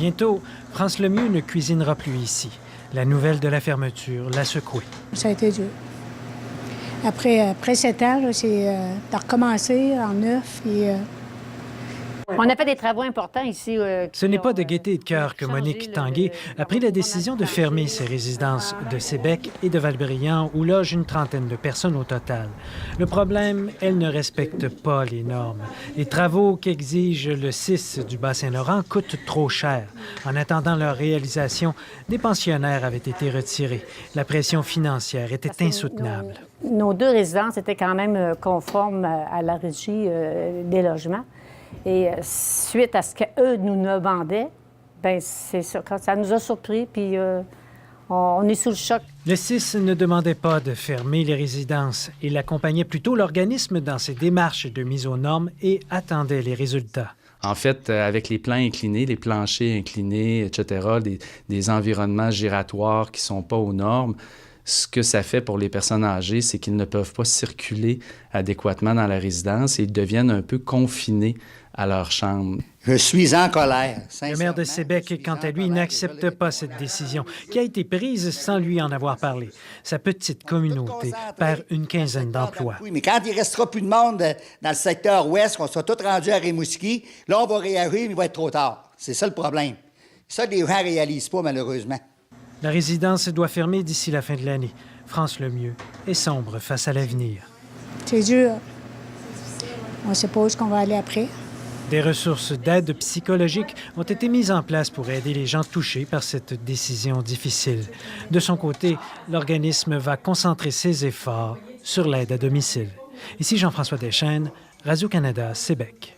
Bientôt, France Lemieux ne cuisinera plus ici. La nouvelle de la fermeture l'a secouée. Ça a été dur. Après 7 ans, c'est de recommencer en neuf. On a fait des travaux importants ici. Ce n'est pas de gaieté de cœur que Monique Tanguay a pris la décision de fermer ses résidences de Sébec et de Val-Brillant, où loge une trentaine de personnes au total. Le problème, elle ne respecte pas les normes. Les travaux qu'exige le 6 du Bas-Saint-Laurent coûtent trop cher. En attendant leur réalisation, des pensionnaires avaient été retirés. La pression financière était insoutenable. Nos 2 résidences étaient quand même conformes à la régie des logements. Et suite à ce qu'eux nous demandaient, bien, c'est ça. Quand ça nous a surpris, puis on est sous le choc. Le 6 ne demandait pas de fermer les résidences. Il accompagnait plutôt l'organisme dans ses démarches de mise aux normes et attendait les résultats. En fait, avec les plans inclinés, les planchers inclinés, etc., des environnements giratoires qui ne sont pas aux normes, ce que ça fait pour les personnes âgées, c'est qu'ils ne peuvent pas circuler adéquatement dans la résidence et ils deviennent un peu confinés à leur chambre. Je suis en colère. Le maire de Sébec, quant à lui, n'accepte pas cette décision qui a été prise sans lui en avoir parlé. Sa petite communauté perd une quinzaine d'emplois. Oui, mais quand il ne restera plus de monde dans le secteur ouest, qu'on sera tous rendus à Rimouski, là, on va réagir, mais il va être trop tard. C'est ça le problème. Ça, les gens ne réalisent pas, malheureusement. La résidence doit fermer d'ici la fin de l'année. France Lemieux est sombre face à l'avenir. C'est dur. On ne sait pas où est-ce qu'on va aller après. Des ressources d'aide psychologique ont été mises en place pour aider les gens touchés par cette décision difficile. De son côté, l'organisme va concentrer ses efforts sur l'aide à domicile. Ici Jean-François Deschênes, Radio-Canada, Sébec.